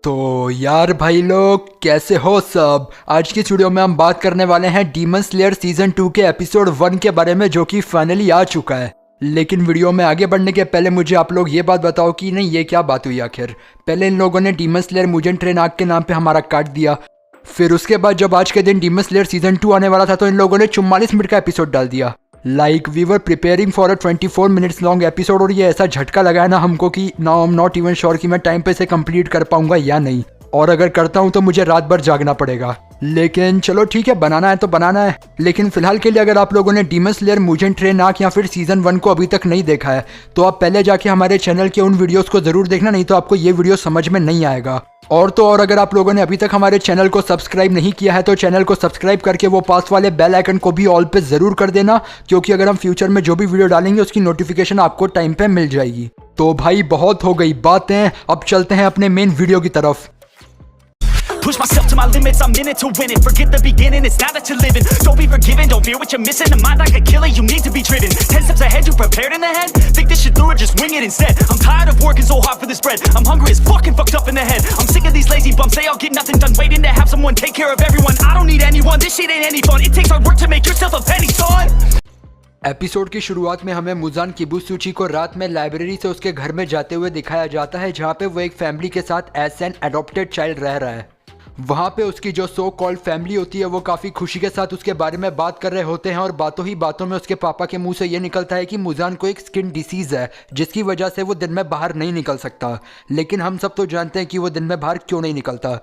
तो यार भाई लोग कैसे हो सब। आज की वीडियो में हम बात करने वाले हैं डीमन स्लेयर सीजन 2 के एपिसोड 1 के बारे में, जो कि फाइनली आ चुका है। लेकिन वीडियो में आगे बढ़ने के पहले मुझे आप लोग ये बात बताओ कि नहीं, ये क्या बात हुई आखिर। पहले इन लोगों ने डीमन स्लेयर मुजेंट ट्रेन आग के नाम पे हमारा काट दिया। फिर उसके बाद जब आज के दिन डीमन स्लेयर सीजन 2 आने वाला था तो इन लोगों ने 44 मिनट का एपिसोड डाल दिया। Like we were preparing for a 24 minutes long episode, और ये ऐसा झटका लगाया ना हमको कि now I am not even sure कि मैं टाइम पे से कंप्लीट कर पाऊंगा या नहीं, और अगर करता हूं तो मुझे रात भर जागना पड़ेगा। लेकिन चलो ठीक है, बनाना है तो बनाना है। लेकिन फिलहाल के लिए अगर आप लोगों ने डीमन स्लेयर मुजेंट ट्रेन आर्क या फिर सीजन 1 को अभी तक नहीं देखा है तो आप पहले जाके हमारे चैनल के उन वीडियोस को जरूर देखना, नहीं तो आपको ये वीडियो समझ में नहीं आएगा। और तो और अगर आप लोगों ने अभी तक हमारे चैनल को सब्सक्राइब नहीं किया है तो चैनल को सब्सक्राइब करके वो पास वाले बेल आइकन को भी ऑल पे जरूर कर देना, क्योंकि अगर हम फ्यूचर में जो भी वीडियो डालेंगे उसकी नोटिफिकेशन आपको टाइम पे मिल जाएगी। तो भाई बहुत हो गई बातें, अब चलते हैं अपने मेन वीडियो की तरफ। Push myself to my limits, I'm in it to win it. Forget the beginning, it's now that you're living. Don't be forgiven, don't fear what you're missing. A mind like a killer, you need to be driven. 10 steps ahead, you prepared in the head. Think this shit through or just wing it instead. I'm tired of working so hard for this bread. I'm hungry as fucking fucked up in the head. I'm sick of these lazy bums, they all get nothing done. Waiting to have someone take care of everyone. I don't need anyone, this shit ain't any fun. It takes hard work to make yourself a penny, son. Episode की शुरुआत में हमें Muzan किबुत्सुची को रात में library से उसके घर में जाते हुए दिखाया जाता है, जहाँ पे वो एक फैमिली के साथ एज एन एडॉप्टेड चाइल्ड रह रहा है। वहाँ पे उसकी जो सो कॉल्ड फैमिली होती है वो काफ़ी खुशी के साथ उसके बारे में बात कर रहे होते हैं, और बातों ही बातों में उसके पापा के मुंह से ये निकलता है कि मुजान को एक स्किन डिसीज़ है जिसकी वजह से वो दिन में बाहर नहीं निकल सकता। लेकिन हम सब तो जानते हैं कि वो दिन में बाहर क्यों नहीं निकलता।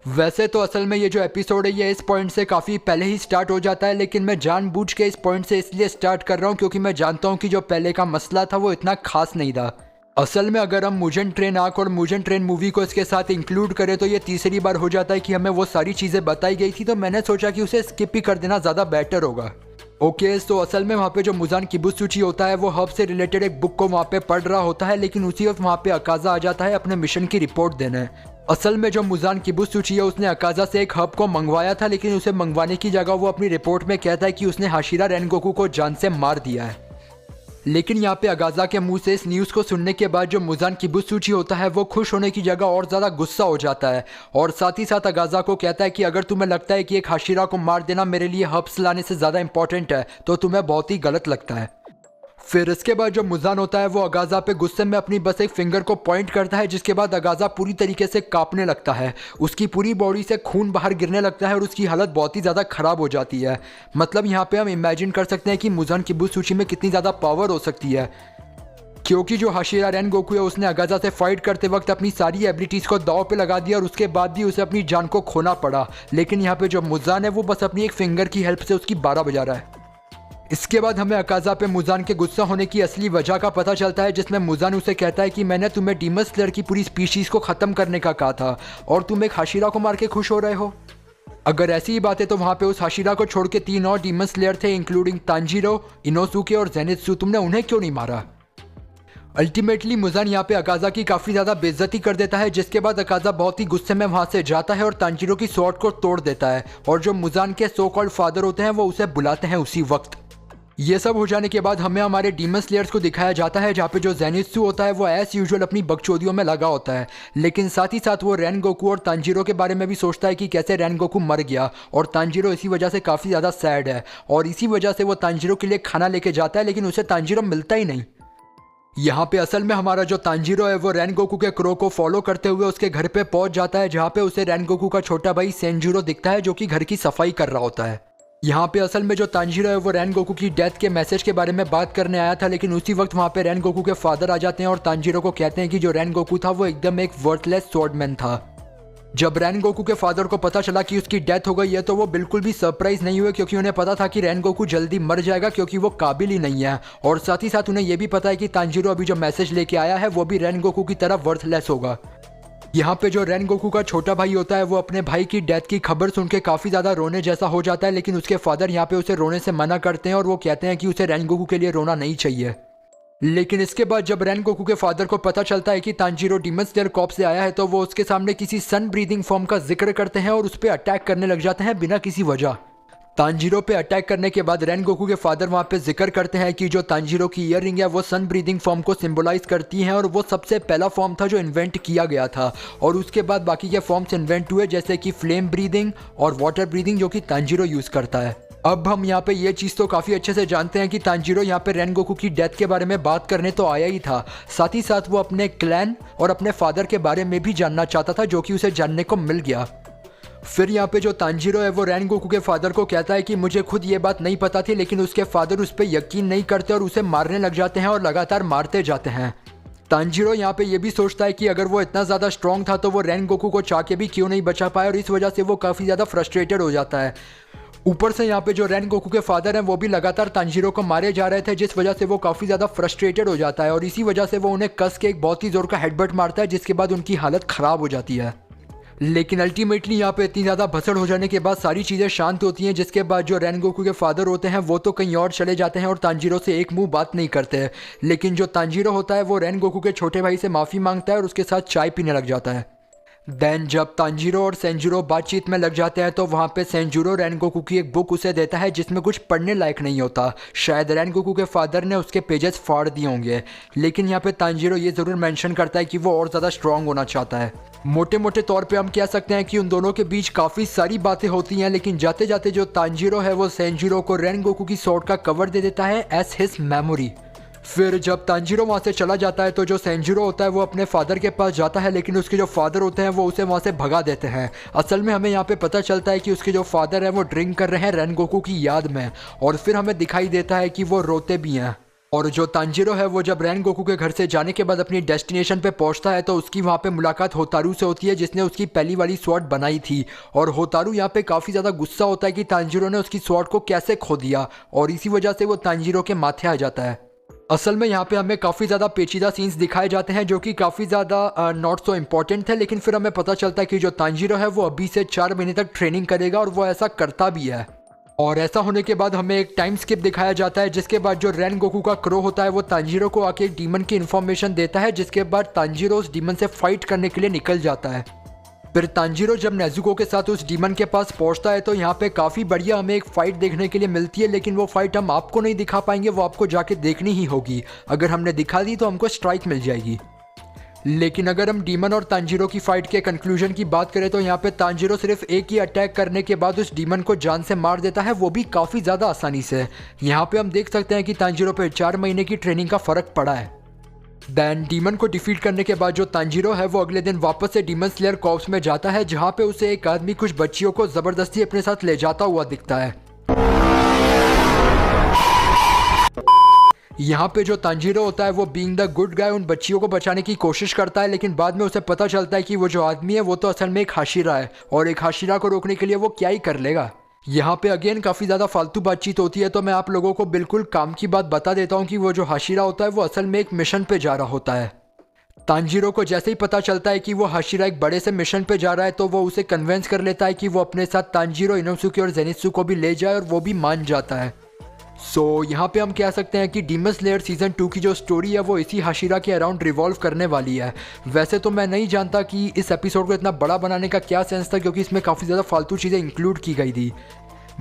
वैसे तो असल में ये जो एपिसोड है ये इस पॉइंट से काफ़ी पहले ही स्टार्ट हो जाता है, लेकिन मैं जानबूझ के इस पॉइंट से इसलिए स्टार्ट कर रहा हूँ क्योंकि मैं जानता हूँ कि जो पहले का मसला था वो इतना खास नहीं था। असल में अगर हम मुजेंट ट्रेन आर्क और मुजेंट ट्रेन मूवी को इसके साथ इंक्लूड करें तो ये तीसरी बार हो जाता है कि हमें वो सारी चीज़ें बताई गई थी, तो मैंने सोचा कि उसे स्किप ही कर देना ज़्यादा बेटर होगा। ओके, तो असल में वहाँ पे जो मुजान किबुत्सुची होता है वो हब से रिलेटेड एक बुक को वहाँ पे पढ़ रहा होता है, लेकिन उसी वक्त वहाँ पे अकाजा आ जाता है अपने मिशन की रिपोर्ट देने। असल में जो मुजान किबुत्सुची है उसने अकाजा से एक हब को मंगवाया था, लेकिन उसे मंगवाने की जगह वो अपनी रिपोर्ट में कहता है कि उसने हाशिरा रेनगोकू को जान से मार दिया है। लेकिन यहाँ पे अकाजा के मुंह से इस न्यूज़ को सुनने के बाद जो मुजान किबुत्सुची होता है वो खुश होने की जगह और ज़्यादा गुस्सा हो जाता है, और साथ ही साथ अकाजा को कहता है कि अगर तुम्हें लगता है कि एक हाशिरा को मार देना मेरे लिए हब्स लाने से ज़्यादा इंपॉर्टेंट है तो तुम्हें बहुत ही गलत लगता है। फिर इसके बाद जो मुजान होता है वो अगाजा पे गुस्से में अपनी बस एक फिंगर को पॉइंट करता है, जिसके बाद अगाजा पूरी तरीके से कांपने लगता है, उसकी पूरी बॉडी से खून बाहर गिरने लगता है और उसकी हालत बहुत ही ज़्यादा ख़राब हो जाती है। मतलब यहाँ पे हम इमेजिन कर सकते हैं कि मुजान किबुत्सुची में कितनी ज़्यादा पावर हो सकती है, क्योंकि जो हाशिरा रेनगोकू है उसने अगाजा से फाइट करते वक्त अपनी सारी एबिलिटीज़ को दाव पे लगा दिया और उसके बाद भी उसे अपनी जान को खोना पड़ा। लेकिन यहाँ पे जो मुजान है वो बस अपनी एक फिंगर की हेल्प से उसकी 12 बजा रहा है। इसके बाद हमें अकाजा पे मुजान के गुस्सा होने की असली वजह का पता चलता है, जिसमें मुजान उसे कहता है कि मैंने तुम्हें डीमन स्लेयर की पूरी स्पीशीज़ को ख़त्म करने का कहा था और तुम एक हाशिरा को मार के खुश हो रहे हो। अगर ऐसी ही बात है तो वहाँ पे उस हाशिरा को छोड़ के 3 और डीमन स्लेयर थे, इंक्लूडिंग तांजीरो, इनोसुके और जेनित्सु। तुमने उन्हें क्यों नहीं मारा? अल्टीमेटली मुजान यहाँ पे अकाजा की काफ़ी ज़्यादा बेइज्जती कर देता है, जिसके बाद अकाजा बहुत ही गुस्से में वहाँ से जाता है और तांजीरो की स्वॉर्ड को तोड़ देता है, और जो मुजान के सो कॉल्ड फादर होते हैं वो उसे बुलाते हैं उसी वक्त। ये सब हो जाने के बाद हमें हमारे डीमन स्लेयर्स को दिखाया जाता है, जहाँ पे जो जेनित्सु होता है वो एज यूजुअल अपनी बकचोदियों में लगा होता है, लेकिन साथ ही साथ वो रेनगोकू और तांजीरो के बारे में भी सोचता है कि कैसे रेनगोकू मर गया, और तांजीरो इसी वजह से काफ़ी ज़्यादा सैड है, और इसी वजह से वो तांजीरो के लिए खाना लेके जाता है, लेकिन उसे तांजीरो मिलता ही नहीं। यहाँ पे असल में हमारा जो तांजीरो है वो रेनगोकू के क्रो को फॉलो करते हुए उसके घर पे पहुँच जाता है, जहाँ पे उसे रेनगोकू का छोटा भाई सेंजुरो दिखता है जो कि घर की सफाई कर रहा होता है। यहाँ पे असल में जो तांजीरो है वो रेनगोकू की डेथ के मैसेज के बारे में बात करने आया था, लेकिन उसी वक्त वहाँ पे रेनगोकू के फादर आ जाते हैं और तांजीरो को कहते हैं कि जो रेनगोकू था वो एकदम एक वर्थलेस स्वॉर्डमैन था। जब रेनगोकू के फादर को पता चला कि उसकी डेथ हो गई है तो वो बिल्कुल भी सरप्राइज नहीं हुए, क्योंकि उन्हें पता था कि रेनगोकू जल्दी मर जाएगा क्योंकि वो काबिल ही नहीं है, और साथ ही साथ उन्हें यह भी पता है कि तांजीरो अभी जो मैसेज लेके आया है वो भी रेनगोकू की तरह वर्थलेस होगा। यहाँ पे जो रेनगोकू का छोटा भाई होता है वो अपने भाई की डेथ की खबर सुन के काफ़ी ज़्यादा रोने जैसा हो जाता है, लेकिन उसके फादर यहाँ पे उसे रोने से मना करते हैं और वो कहते हैं कि उसे रेनगोकू के लिए रोना नहीं चाहिए। लेकिन इसके बाद जब रेनगोकू के फादर को पता चलता है कि तांजीरो डीमन स्लेयर कॉर्प से आया है तो वो उसके सामने किसी सन ब्रीदिंग फॉर्म का जिक्र करते हैं और उस पर अटैक करने लग जाते हैं बिना किसी वजह। तांजीरो पे अटैक करने के बाद रेनगोकू के फादर वहाँ पे जिक्र करते हैं कि जो तांजीरो की ईयररिंग है वो सन ब्रीदिंग फॉर्म को सिंबलाइज करती हैं और वो सबसे पहला फॉर्म था जो इन्वेंट किया गया था। और उसके बाद बाकी के फॉर्म्स इन्वेंट हुए जैसे कि फ्लेम ब्रीदिंग और वाटर ब्रीदिंग जो कि तांजीरो यूज़ करता है। अब हम यहाँ पे ये चीज़ तो काफ़ी अच्छे से जानते हैं कि तांजीरो यहाँ पे रेनगोकू की डेथ के बारे में बात करने तो आया ही था, साथ ही साथ वो अपने क्लैन और अपने फादर के बारे में भी जानना चाहता था जो कि उसे जानने को मिल गया। फिर यहाँ पे जो तांजीरो है वो रेनगोकू के फादर को कहता है कि मुझे खुद ये बात नहीं पता थी, लेकिन उसके फादर उस पर यकीन नहीं करते और उसे मारने लग जाते हैं और लगातार मारते जाते हैं। तांजीरो यहाँ पे ये भी सोचता है कि अगर वो इतना ज़्यादा स्ट्रॉन्ग था तो वो रेनगोकू को चाह के भी क्यों नहीं बचा पाया और इस वजह से वो काफ़ी ज़्यादा फ्रस्ट्रेटेड हो जाता है। ऊपर से यहाँ पे जो रेनगोकू के फादर हैं वो भी लगातार तांजीरो को मारे जा रहे थे, जिस वजह से वो काफ़ी ज़्यादा फ्रस्ट्रेटेड हो जाता है और इसी वजह से वो उन्हें कस के एक बहुत ही ज़ोर का हेडबट मारता है, जिसके बाद उनकी हालत ख़राब हो जाती है। लेकिन अल्टीमेटली यहाँ पे इतनी ज़्यादा भसड़ हो जाने के बाद सारी चीज़ें शांत होती हैं, जिसके बाद जो रेनगोकू के फादर होते हैं वो तो कहीं और चले जाते हैं और तांजीरो से एक मुंह बात नहीं करते हैं। लेकिन जो तांजीरो होता है वो रेनगोकू के छोटे भाई से माफ़ी मांगता है और उसके साथ चाय पीने लग जाता है। देन जब तांजीरो और सेंजुरो बातचीत में लग जाते हैं तो वहाँ पे सेंजुरो रेनगोकू की एक बुक उसे देता है जिसमें कुछ पढ़ने लायक नहीं होता। शायद रेनगोकू के फादर ने उसके पेजेस फाड़ दिए होंगे, लेकिन यहाँ पे तांजीरो ये ज़रूर मेंशन करता है कि वो और ज़्यादा स्ट्रांग होना चाहता है। मोटे मोटे तौर पे हम कह सकते हैं कि उन दोनों के बीच काफ़ी सारी बातें होती हैं, लेकिन जाते जाते जो तांजीरो है वो सेंजुरो को रेनगोकू की स्वॉर्ड का कवर दे देता है एज हिज मेमोरी। फिर जब तांजीरो वहाँ से चला जाता है तो जो सेंजुरो होता है वो अपने फादर के पास जाता है, लेकिन उसके जो फादर होते हैं वो उसे वहाँ से भगा देते हैं। असल में हमें यहाँ पे पता चलता है कि उसके जो फादर है वो ड्रिंक कर रहे हैं रेनगोकू की याद में, और फिर हमें दिखाई देता है कि वो रोते भी हैं। और जो तांजीरो है वो जब रेनगोकू के घर से जाने के बाद अपनी डेस्टिनेशन पे पहुंचता है तो उसकी वहाँ पे मुलाकात होतारू से होती है, जिसने उसकी पहली वाली स्वॉर्ड बनाई थी। और होतारू यहाँ पे काफ़ी ज़्यादा गुस्सा होता है कि तांजीरो ने उसकी स्वॉर्ड को कैसे खो दिया, और इसी वजह से वो तांजीरो के माथे आ जाता है। असल में यहाँ पे हमें काफ़ी ज़्यादा पेचीदा सीन्स दिखाए जाते हैं जो कि काफ़ी ज़्यादा नॉट सो इम्पॉर्टेंट थे, लेकिन फिर हमें पता चलता है कि जो तांजीरो है वो अभी से 4 महीने तक ट्रेनिंग करेगा और वो ऐसा करता भी है। और ऐसा होने के बाद हमें एक टाइम स्किप दिखाया जाता है, जिसके बाद जो रेनगोकू का क्रो होता है वो तांजीरो को आके एक डीमन की इन्फॉर्मेशन देता है, जिसके बाद तांजीरो उस डीमन से फाइट करने के लिए निकल जाता है। फिर तांजीरो जब नेजुको के साथ उस डीमन के पास पहुंचता है तो यहाँ पे काफ़ी बढ़िया हमें एक फ़ाइट देखने के लिए मिलती है, लेकिन वो फाइट हम आपको नहीं दिखा पाएंगे, वो आपको जाके देखनी ही होगी। अगर हमने दिखा दी तो हमको स्ट्राइक मिल जाएगी। लेकिन अगर हम डीमन और तांजीरो की फाइट के कंक्लूजन की बात करें तो यहाँ पे तांजीरो सिर्फ एक ही अटैक करने के बाद उस डीमन को जान से मार देता है, वो भी काफ़ी ज़्यादा आसानी से। यहाँ पे हम देख सकते हैं कि तांजीरो पे 4 महीने की ट्रेनिंग का फ़र्क पड़ा है। देन डीमन को डिफीट करने के बाद जो तांजीरो है वो अगले दिन वापस से डीमन स्लेयर कॉर्प्स में जाता है, जहाँ पे उसे एक आदमी कुछ बच्चियों को ज़बरदस्ती अपने साथ ले जाता हुआ दिखता है। यहाँ पे जो तांजीरो होता है वो बीइंग द गुड गाय उन बच्चियों को बचाने की कोशिश करता है, लेकिन बाद में उसे पता चलता है कि वो जो आदमी है वो तो असल में एक हाशिरा है, और एक हाशिरा को रोकने के लिए वो क्या ही कर लेगा। यहाँ पे अगेन काफ़ी ज़्यादा फालतू बातचीत होती है, तो मैं आप लोगों को बिल्कुल काम की बात बता देता हूँ कि वो जो हाशिरा होता है वो असल में एक मिशन पे जा रहा होता है। तांजीरो को जैसे ही पता चलता है कि वो हाशिरा एक बड़े से मिशन पे जा रहा है तो वो उसे कन्वेंस कर लेता है कि वो अपने साथ तांजीरो, इनोसुके और जेनित्सु को भी ले जाए, और वो भी मान जाता है। यहाँ पे हम कह सकते हैं कि डीमन स्लेयर सीजन 2 की जो स्टोरी है वो इसी हाशिरा के अराउंड रिवॉल्व करने वाली है। वैसे तो मैं नहीं जानता कि इस एपिसोड को इतना बड़ा बनाने का क्या सेंस था, क्योंकि इसमें काफ़ी ज़्यादा फालतू चीज़ें इंक्लूड की गई थी,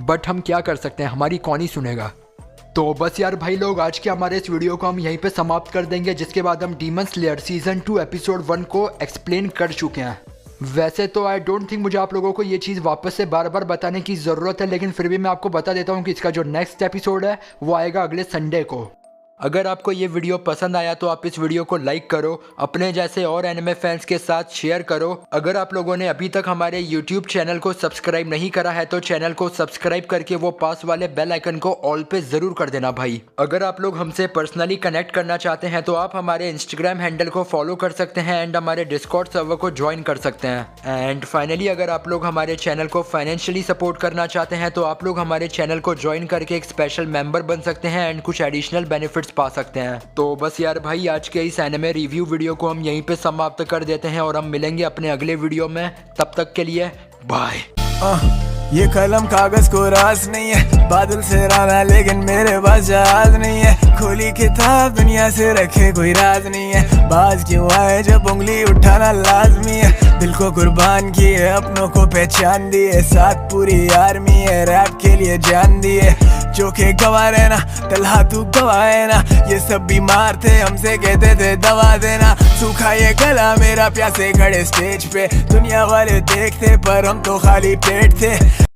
बट हम क्या कर सकते हैं, हमारी कौन ही सुनेगा। तो बस यार भाई लोग, आज के हमारे इस वीडियो को हम यहीं पे समाप्त कर देंगे, जिसके बाद हम डीमन स्लेयर सीजन 2 एपिसोड 1 को एक्सप्लेन कर चुके हैं। वैसे तो आई डोंट थिंक मुझे आप लोगों को ये चीज़ वापस से बार बार बताने की ज़रूरत है, लेकिन फिर भी मैं आपको बता देता हूँ कि इसका जो नेक्स्ट एपिसोड है वो आएगा अगले संडे को। अगर आपको ये वीडियो पसंद आया तो आप इस वीडियो को लाइक करो, अपने जैसे और एनिमे फैंस के साथ शेयर करो। अगर आप लोगों ने अभी तक हमारे YouTube चैनल को सब्सक्राइब नहीं करा है तो चैनल को सब्सक्राइब करके वो पास वाले बेल आइकन को ऑल पे ज़रूर कर देना भाई। अगर आप लोग हमसे पर्सनली कनेक्ट करना चाहते हैं तो आप हमारे इंस्टाग्राम हैंडल को फॉलो कर सकते हैं एंड हमारे डिस्कॉर्ड सर्वर को ज्वाइन कर सकते हैं। एंड फाइनली अगर आप लोग हमारे चैनल को फाइनेंशियली सपोर्ट करना चाहते हैं तो आप लोग हमारे चैनल को ज्वाइन करके एक स्पेशल मेंबर बन सकते हैं एंड कुछ एडिशनल बेनिफिट्स पा सकते हैं। तो बस यार भाई, आज के इस एनिमे रिव्यू वीडियो को हम यहीं पे समाप्त कर देते हैं और हम मिलेंगे अपने अगले वीडियो में। तब तक के लिए बाय। ये कलम कागज को रास नहीं है, बादल से राना लेकिन मेरे पास जहाज नहीं है। खोली किताब दुनिया से रखे कोई राज नहीं है, बाज क्यों आए जब उंगली उठाना लाजमी है। दिल को कुर्बान किए, अपनों को पहचान दिए, साथ पूरी आर्मी है, रैप के लिए जान दिए। जो के गवा रहना, तलहा तू गवाए ना, ये सब बीमार थे, हमसे कहते थे दवा देना। सूखा ये गला मेरा, प्यासे खड़े स्टेज पे, दुनिया वाले देखते पर हम तो खाली पेट थे।